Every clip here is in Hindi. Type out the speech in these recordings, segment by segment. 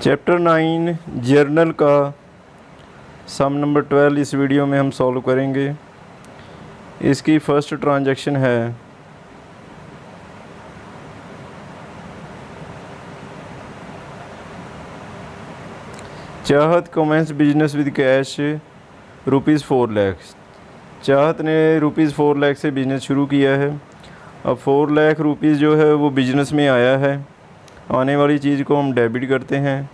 चैप्टर 9 जर्नल का सम नंबर 12 इस वीडियो में हम सॉल्व करेंगे। इसकी फ़र्स्ट ट्रांजैक्शन है Chahat commences business with cash ₹4 lakh. Chahat ने ₹4 लाख से बिज़नेस शुरू किया है। अब 4 लाख रुपीज़ जो है वो बिज़नेस में आया है। आने वाली चीज़ को हम डेबिट करते हैं,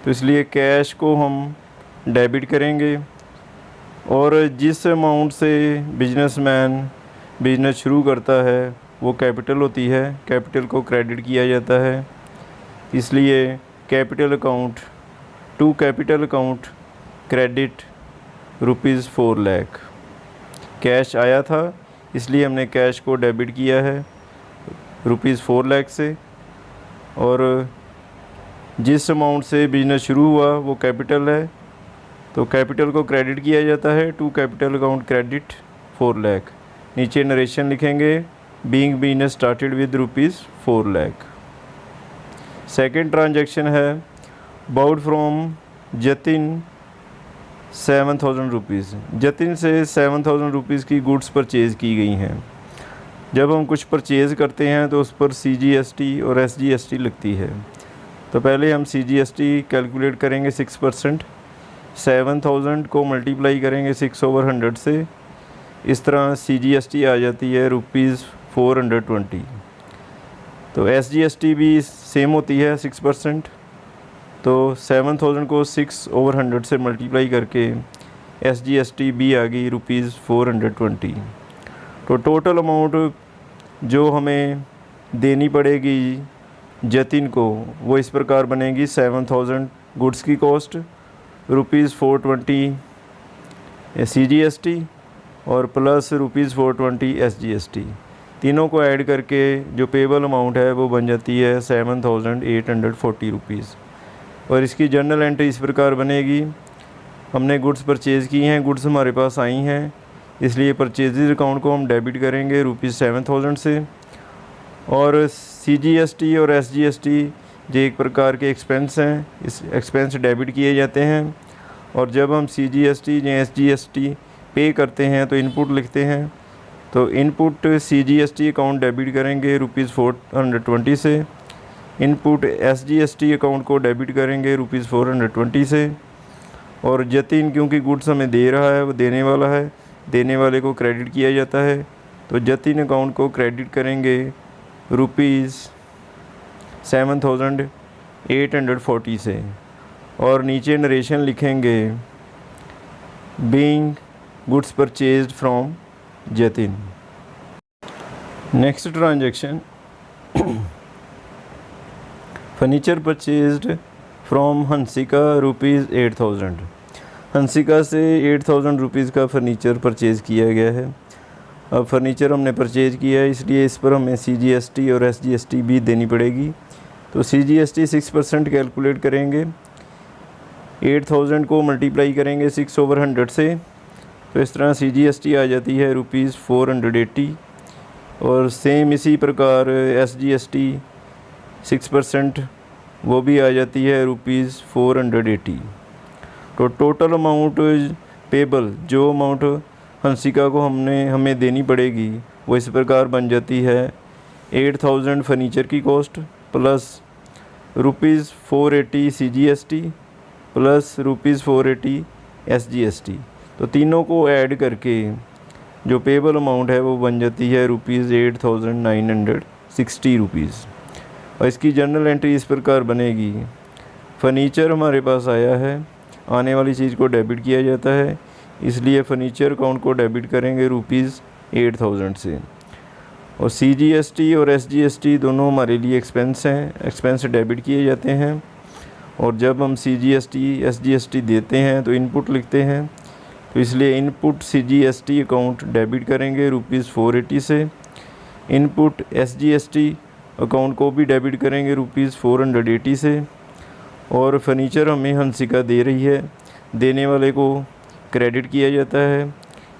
तो इसलिए कैश को हम डेबिट करेंगे और जिस अमाउंट से बिजनेसमैन बिज़नेस शुरू करता है वो कैपिटल होती है, कैपिटल को क्रेडिट किया जाता है। इसलिए capital account to capital account credit ₹4 lakh. Cash आया था इसलिए हमने कैश को डेबिट किया है ₹4 लाख से, और जिस अमाउंट से बिज़नेस शुरू हुआ वो कैपिटल है, तो कैपिटल को क्रेडिट किया जाता है to capital account credit 4 lakh. नीचे नरेशन लिखेंगे being business started with ₹4 lakh. Second transaction है bought from Jatin 7,000 rupees. Jatin से 7,000 रुपीज़ की गुड्स परचेज़ की गई हैं। जब हम कुछ परचेज़ करते हैं तो उस पर CGST और SGST लगती है। तो पहले हम CGST कैलकुलेट करेंगे 6%। 7,000 को मल्टीप्लाई करेंगे 6/100 से। इस तरह CGST आ जाती है ₹420। तो SGST भी सेम होती है 6%। तो 7,000 को 6/100 से मल्टीप्लाई करके SGST भी आ गई ₹420। तो टोटल अमाउंट जो हमें देनी पड़ेगी जतिन को वो इस प्रकार बनेगी। 7,000 गुड्स की कॉस्ट, ₹420 CGST और प्लस ₹420 SGST। तीनों को ऐड करके जो पेबल अमाउंट है वो बन जाती है 7,840 रुपीज़। और इसकी जर्नल एंट्री इस प्रकार बनेगी। हमने गुड्स परचेज़ की हैं, गुड्स हमारे पास आई हैं, इसलिए परचेज़ अकाउंट को हम डेबिट करेंगे ₹7,000 से। और CGST और SGST जो एक प्रकार के एक्सपेंस हैं, इस एक्सपेंस डेबिट किए जाते हैं। और जब हम CGST या SGST पे करते हैं तो इनपुट लिखते हैं। तो इनपुट CGST अकाउंट डेबिट करेंगे ₹420 से, इनपुट SGST अकाउंट को डेबिट करेंगे ₹420 से। और जतिन क्योंकि गुड्स हमें दे रहा है, वो देने वाला है, देने वाले को क्रेडिट किया जाता है, तो जतिन अकाउंट को क्रेडिट करेंगे ₹7,840 से। और नीचे नरेशन लिखेंगे being goods purchased from Jatin. Next transaction furniture purchased from Hansika ₹8,000। Hansika से 8,000 रुपीज़ का फ़र्नीचर परचेज़ किया गया है। अब फर्नीचर हमने परचेज़ किया है इसलिए इस पर हमें CGST और SGST भी देनी पड़ेगी। तो CGST 6% कैलकुलेट करेंगे। 8,000 को मल्टीप्लाई करेंगे 6/100 से, तो इस तरह CGST आ जाती है ₹480। और सेम इसी प्रकार SGST 6% वो भी आ जाती है ₹480। तो टोटल अमाउंट पेबल, जो अमाउंट हंसिका को हमें देनी पड़ेगी वो इस प्रकार बन जाती है 8,000 फर्नीचर की cost plus ₹480 CGST plus ₹480 SGST। तो तीनों को ऐड करके जो पेबल अमाउंट है वो बन जाती है ₹8,960। और इसकी जर्नल एंट्री इस प्रकार बनेगी। फ़र्नीचर हमारे पास आया है, आने वाली चीज़ को डेबिट किया जाता है, इसलिए फ़र्नीचर अकाउंट को डेबिट करेंगे ₹8,000 से। और CGST और SGST दोनों हमारे लिए एक्सपेंस हैं, एक्सपेंस डेबिट किए जाते हैं। और जब हम CGST SGST देते हैं तो इनपुट लिखते हैं, तो इसलिए इनपुट CGST अकाउंट डेबिट करेंगे ₹480 से, इनपुट SGST अकाउंट को भी डेबिट करेंगे ₹480 से। और फर्नीचर हमें हंसिका दे रही है, देने वाले को क्रेडिट किया जाता है,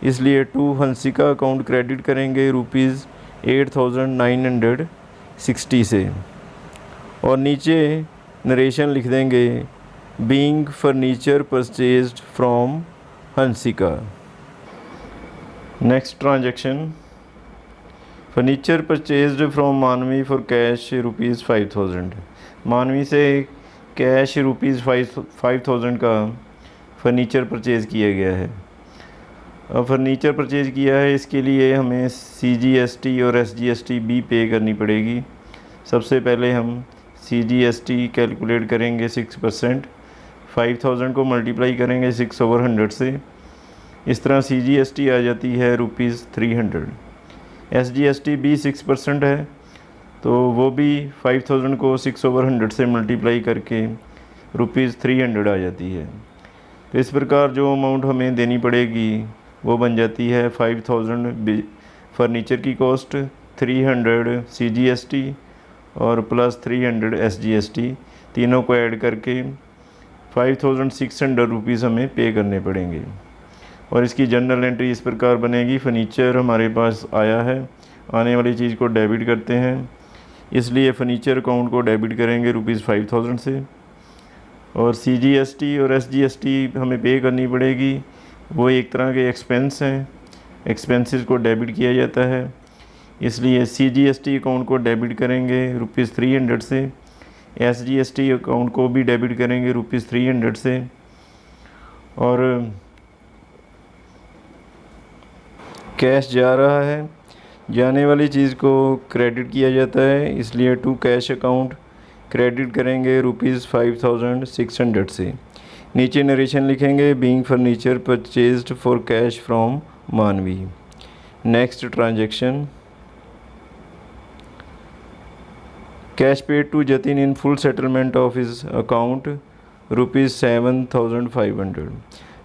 इसलिए टू हंसिका अकाउंट क्रेडिट करेंगे ₹8,960 से। और नीचे नरेशन लिख देंगे being furniture purchased from Hansika. Next transaction, furniture purchased from मानवी फॉर कैश ₹5000। मानवी से कैश ₹5000 का फ़र्नीचर परचेज़ किया गया है। अब फर्नीचर परचेज़ किया है, इसके लिए हमें CGST और SGST भी पे करनी पड़ेगी। सबसे पहले हम CGST कैलकुलेट करेंगे 6%, 5000 को मल्टीप्लाई करेंगे 6/100 से, इस तरह CGST आ जाती है ₹300। SGST भी 6% है, तो वो भी 5000 को 6/100 से मल्टीप्लाई करके ₹300 आ जाती है। तो इस प्रकार जो अमाउंट हमें देनी पड़ेगी वो बन जाती है 5000 फर्नीचर की कॉस्ट, 300 CGST और प्लस 300 SGST, तीनों को ऐड करके 5600 रुपीज़ हमें पे करने पड़ेंगे। और इसकी जनरल एंट्री इस प्रकार बनेगी, फ़र्नीचर हमारे पास आया है, आने वाली चीज़ को डेबिट करते हैं, इसलिए फ़र्नीचर अकाउंट को डेबिट करेंगे ₹5000 से, और CGST और SGST हमें पे करनी पड़ेगी, वो एक तरह के एक्सपेंस हैं, एक्सपेंसेस को डेबिट किया जाता है, इसलिए CGST अकाउंट को डेबिट करेंगे ₹300 से, SGST अकाउंट को भी डेबिट करेंगे ₹300 से, और कैश जा रहा है, जाने वाली चीज़ को क्रेडिट किया जाता है, इसलिए टू कैश अकाउंट क्रेडिट करेंगे ₹5600 से। नीचे नरेशन लिखेंगे being furniture purchased for cash from Manvi. Next transaction, cash paid to Jatin in full settlement of his account ₹7500।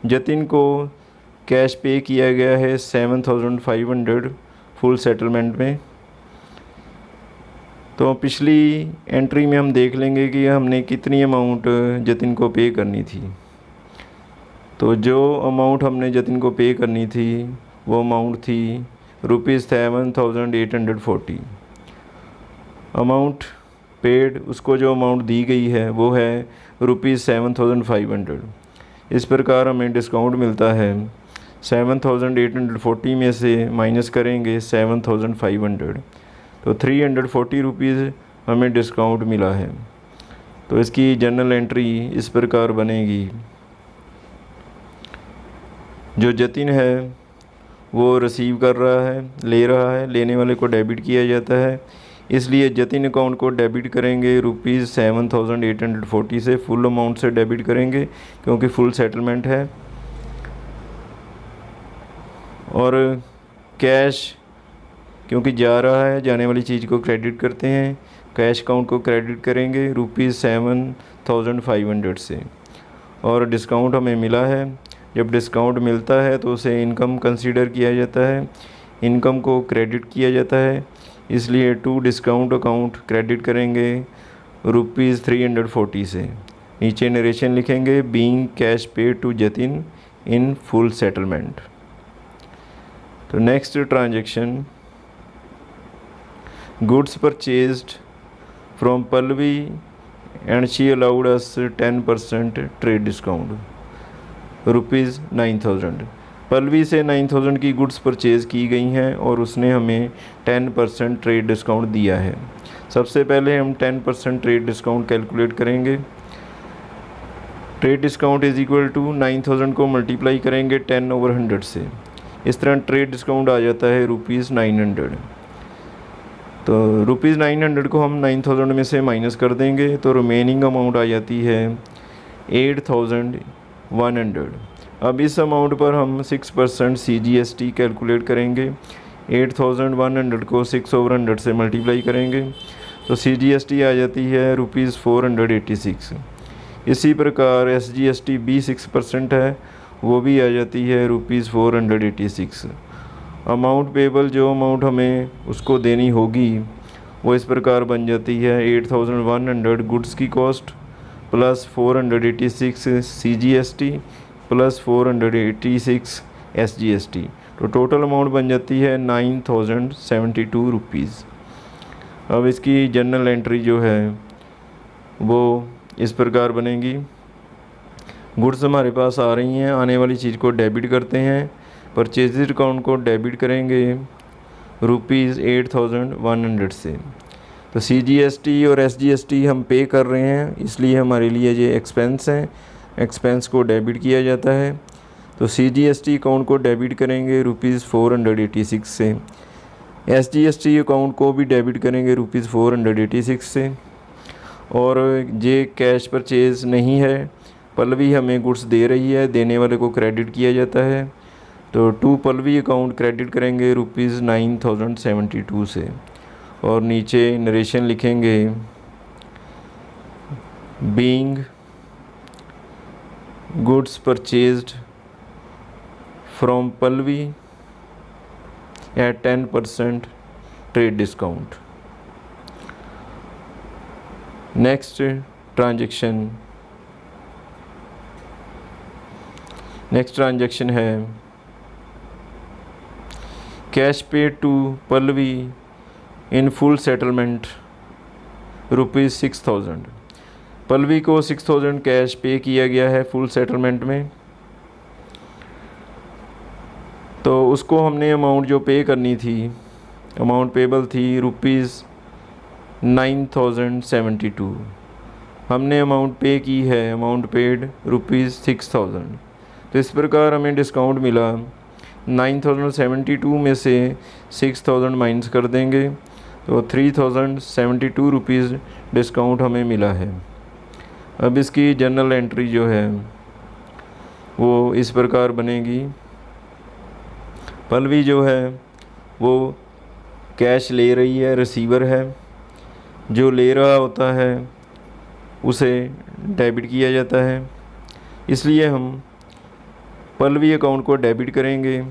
Jatin को कैश पे किया गया है 7500 फुल सेटलमेंट में। तो पिछली एंट्री में हम देख लेंगे कि हमने कितनी अमाउंट जतिन को पे करनी थी। तो जो अमाउंट हमने जतिन को पे करनी थी वो अमाउंट थी ₹7840। अमाउंट पेड, उसको जो अमाउंट दी गई है वो है ₹7500। इस प्रकार हमें डिस्काउंट मिलता है, 7840 में से माइनस करेंगे 7500, तो ₹340 हमें डिस्काउंट मिला है। तो इसकी जनरल एंट्री इस प्रकार बनेगी, जो जतिन है वो रिसीव कर रहा है, ले रहा है, लेने वाले को डेबिट किया जाता है, इसलिए जतिन अकाउंट को डेबिट करेंगे ₹7840 से, फुल अमाउंट से डेबिट करेंगे क्योंकि फुल सेटलमेंट है। और कैश क्योंकि जा रहा है, जाने वाली चीज़ को क्रेडिट करते हैं, कैश अकाउंट को क्रेडिट करेंगे ₹7500 से। और डिस्काउंट हमें मिला है, जब डिस्काउंट मिलता है तो उसे इनकम कंसीडर किया जाता है, इनकम को क्रेडिट किया जाता है, इसलिए टू डिस्काउंट अकाउंट क्रेडिट करेंगे ₹340 से। नीचे नरेशन लिखेंगे being cash paid to Jatin in full settlement. तो next transaction, goods purchased from Pallavi and she allowed us 10% trade discount ₹9000। Pallavi से 9000 की गुड्स परचेज़ की गई हैं और उसने हमें 10% ट्रेड डिस्काउंट दिया है। सबसे पहले हम 10% ट्रेड डिस्काउंट कैलकुलेट करेंगे। Trade discount is equal to 9000 को मल्टीप्लाई करेंगे 10/100 से, इस तरह ट्रेड डिस्काउंट आ जाता है ₹900। तो ₹900 को हम 9000 में से माइनस कर देंगे तो रिमेनिंग अमाउंट आ जाती है 8100। अब इस अमाउंट पर हम 6% CGST कैलकुलेट करेंगे। 8100 को 6/100 से मल्टीप्लाई करेंगे तो CGST आ जाती है ₹486। इसी प्रकार SGST भी 6% है, वो भी आ जाती है ₹486। अमाउंट पेबल, जो अमाउंट हमें उसको देनी होगी वो इस प्रकार बन जाती है 8100 गुड्स की cost plus 486 CGST plus 486 SGST, तो टोटल अमाउंट बन जाती है 9072 रुपीज़। अब इसकी जनरल एंट्री जो है वो इस प्रकार बनेगी। गुड्स हमारे पास आ रही हैं, आने वाली चीज़ को डेबिट करते हैं। परचेज अकाउंट को डेबिट करेंगे ₹8,100 से। तो CGST और SGST हम पे कर रहे हैं, इसलिए हमारे लिए ये एक्सपेंस हैं, एक्सपेंस को डेबिट किया जाता है। तो CGST अकाउंट को डेबिट करेंगे ₹486 से, SGST अकाउंट को भी डेबिट करेंगे ₹486 से। और ये कैश परचेज़ नहीं है, पल्लवी हमें गुड्स दे रही है, देने वाले को क्रेडिट किया जाता है। तो टू पल्लवी अकाउंट क्रेडिट करेंगे ₹9,072 से। और नीचे नरेशन लिखेंगे being goods purchased from Pallavi at 10% trade discount. Next transaction है cash paid to Pallavi in full settlement ₹6,000। Pallavi को 6,000 कैश पे किया गया है फुल सेटलमेंट में। तो उसको हमने अमाउंट जो पे करनी थी, अमाउंट पेबल थी ₹9,072। हमने अमाउंट पे की है, अमाउंट पेड ₹6,000। तो इस प्रकार हमें डिस्काउंट मिला। 9,072 में से 6,000 माइनस कर देंगे तो ₹3,072 डिस्काउंट हमें मिला है। अब इसकी जर्नल एंट्री जो है वो इस प्रकार बनेगी। पल्लवी जो है वो कैश ले रही है, रिसीवर है, जो ले रहा होता है उसे डेबिट किया जाता है, इसलिए हम पल्लवी अकाउंट को डेबिट करेंगे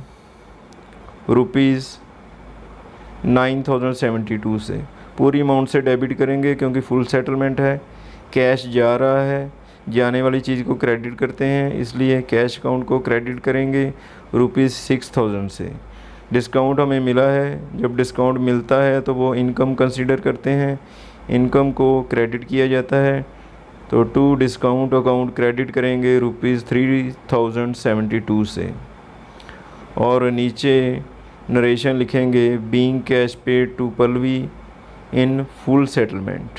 ₹9,072 से। पूरी अमाउंट से डेबिट करेंगे क्योंकि फुल सेटलमेंट है, कैश जा रहा है, जाने वाली चीज़ को क्रेडिट करते हैं, इसलिए कैश अकाउंट को क्रेडिट करेंगे ₹6,000 से। डिस्काउंट हमें मिला है, जब डिस्काउंट मिलता है तो वो इनकम कंसीडर करते हैं, इनकम को क्रेडिट किया जाता है। तो टू डिस्काउंट अकाउंट क्रेडिट करेंगे ₹3,072 से। और नीचे नरेशन लिखेंगे being cash paid to Pallavi in full settlement.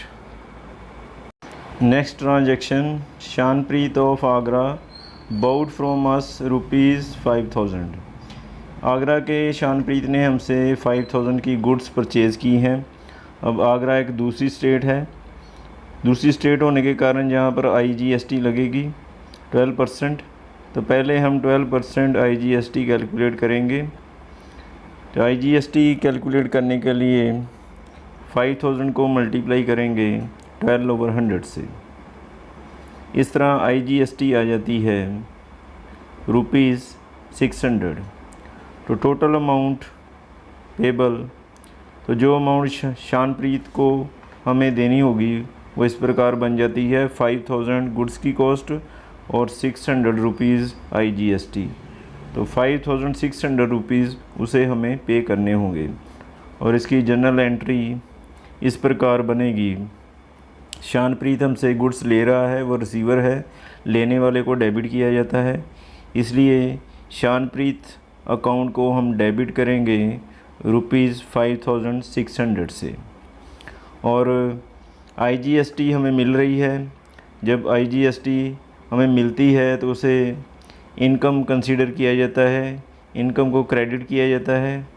Next transaction Shanpreet of Agra bought from us ₹5,000। Agra के शानप्रीत ने हमसे 5,000 की गुड्स परचेज़ की हैं। अब आगरा एक दूसरी स्टेट है, दूसरी स्टेट होने के कारण यहाँ पर IGST लगेगी 12%। तो पहले हम 12% IGST कैलकुलेट करेंगे। तो IGST कैलकुलेट करने के लिए 5,000 को मल्टीप्लाई करेंगे 12/100 से। इस तरह IGST आ जाती है ₹600। तो टोटल अमाउंट पेबल, तो जो अमाउंट शानप्रीत को हमें देनी होगी वो इस प्रकार बन जाती है 5,000 गुड्स की कॉस्ट और ₹600 IGST। तो ₹5,600 उसे हमें पे करने होंगे। और इसकी जर्नल एंट्री इस प्रकार बनेगी। शानप्रीत हमसे गुड्स ले रहा है, वो रिसीवर है, लेने वाले को डेबिट किया जाता है, इसलिए शानप्रीत अकाउंट को हम डेबिट करेंगे ₹5,600 से। और IGST हमें मिल रही है, जब IGST हमें मिलती है तो उसे इनकम कंसीडर किया जाता है, इनकम को क्रेडिट किया जाता है।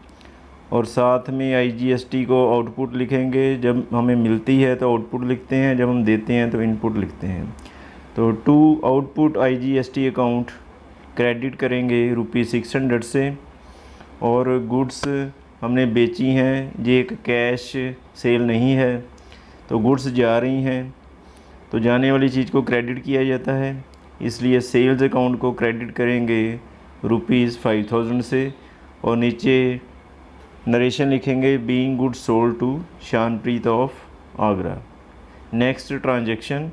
और साथ में IGST को आउटपुट लिखेंगे, जब हमें मिलती है तो आउटपुट लिखते हैं, जब हम देते हैं तो इनपुट लिखते हैं। तो to output IGST account credit करेंगे ₹600 से। और गुड्स हमने बेची हैं, ये एक कैश सेल नहीं है, तो गुड्स जा रही हैं, तो जाने वाली चीज़ को क्रेडिट किया जाता है, इसलिए सेल्स अकाउंट को क्रेडिट करेंगे ₹5,000 से। और नीचे नरेशन लिखेंगे being goods sold to Shanpreet of Agra. Next transaction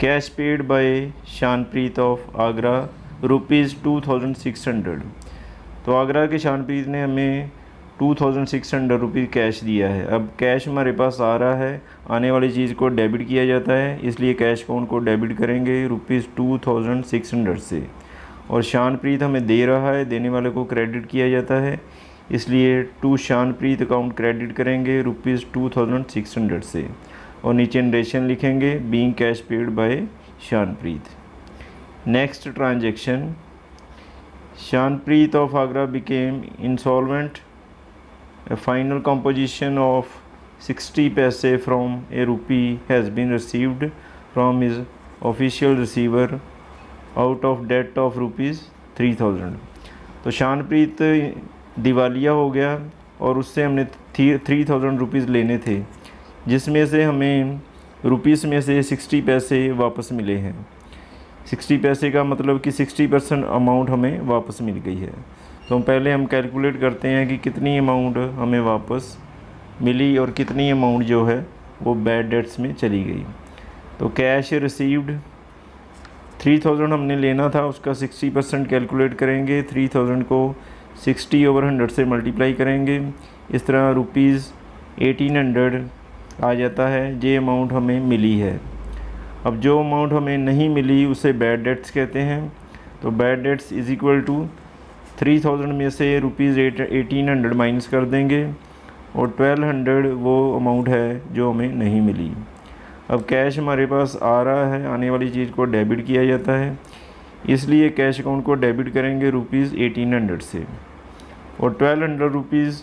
cash paid by Shanpreet of Agra ₹2,600। तो आगरा के शानप्रीत ने हमें 2600 रुपीज़ कैश दिया है। अब कैश हमारे पास आ रहा है, आने वाली चीज़ को डेबिट किया जाता है, इसलिए कैश अकाउंट को डेबिट करेंगे ₹2600 से। और शानप्रीत हमें दे रहा है, देने वाले को क्रेडिट किया जाता है, इसलिए टू शानप्रीत अकाउंट क्रेडिट करेंगे ₹2600 से। और नीचे नरेशन लिखेंगे being cash paid by Shanpreet. Next transaction, Shanpreet of Agra became insolvent. A final composition of 60 paise from a rupee has been received from his official receiver out of debt of ₹3000। तो शानप्रीत दिवालिया हो गया और उससे हमने 3000 रुपीज़ लेने थे, जिसमें से हमें रुपीज़ में से 60 पैसे वापस मिले हैं। 60 पैसे का मतलब कि 60% अमाउंट हमें वापस मिल गई है। तो पहले हम कैलकुलेट करते हैं कि कितनी अमाउंट हमें वापस मिली और कितनी अमाउंट जो है वो बैड डेट्स में चली गई। तो कैश रिसीव्ड 3000 हमने लेना था, उसका 60% कैलकुलेट करेंगे। 3000 को 60/100 से मल्टीप्लाई करेंगे, इस तरह ₹1800 आ जाता है। ये अमाउंट हमें मिली है। अब जो अमाउंट हमें नहीं मिली उसे बैड डेट्स कहते हैं। तो bad debts is equal to 3000 में से ₹1800 माइनस कर देंगे और 1200 वो अमाउंट है जो हमें नहीं मिली। अब कैश हमारे पास आ रहा है, आने वाली चीज़ को डेबिट किया जाता है, इसलिए कैश अकाउंट को डेबिट करेंगे ₹1800 से। और 1200 रुपीज़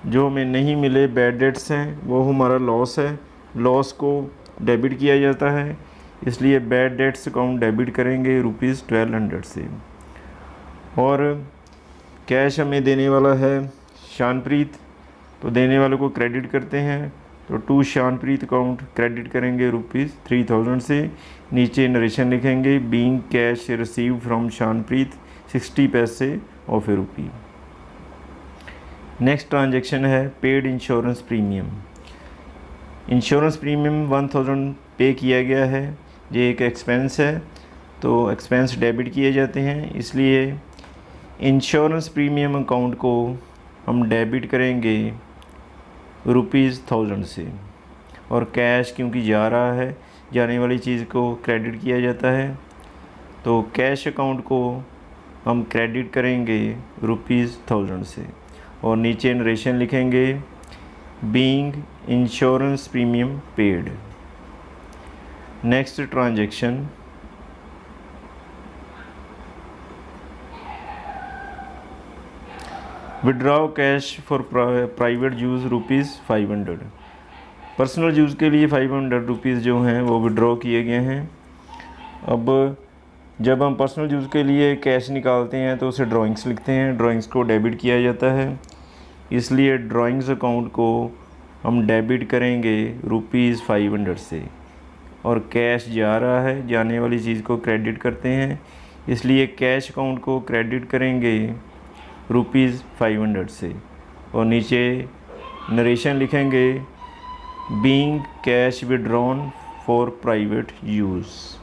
जो हमें नहीं मिले बैड डेट्स हैं, वो हमारा लॉस है, लॉस को डेबिट किया जाता है, इसलिए बैड डेट्स अकाउंट डेबिट करेंगे ₹1200 से। और कैश हमें देने वाला है शानप्रीत, तो देने वाले को क्रेडिट करते हैं, तो टू शानप्रीत अकाउंट क्रेडिट करेंगे ₹3000 से। नीचे नरेशन लिखेंगे बीइंग कैश रिसीव्ड फ्रॉम शानप्रीत 60 पैसे ऑफ ₹1। नेक्स्ट ट्रांजेक्शन है paid insurance premium. Insurance premium 1000 पे किया गया है, ये एक एक्सपेंस है, तो एक्सपेंस डेबिट किए जाते हैं, इसलिए इंश्योरेंस प्रीमियम अकाउंट को हम डेबिट करेंगे ₹1000 से। और कैश क्योंकि जा रहा है, जाने वाली चीज़ को क्रेडिट किया जाता है, तो कैश अकाउंट को हम क्रेडिट करेंगे ₹1000 से। और नीचे नरेशन लिखेंगे being insurance premium paid. Next transaction, withdraw cash for private use ₹500। Personal use के लिए 500 रुपीज़ जो हैं वो विड्रॉ किए गए हैं। अब जब हम पर्सनल यूज़ के लिए कैश निकालते हैं तो उसे ड्राइंग्स लिखते हैं, ड्राइंग्स को डेबिट किया जाता है, इसलिए ड्राइंग्स अकाउंट को हम डेबिट करेंगे ₹500 से। और कैश जा रहा है, जाने वाली चीज़ को क्रेडिट करते हैं, इसलिए कैश अकाउंट को क्रेडिट करेंगे ₹500 से। और नीचे नरेशन लिखेंगे being cash withdrawn for private use.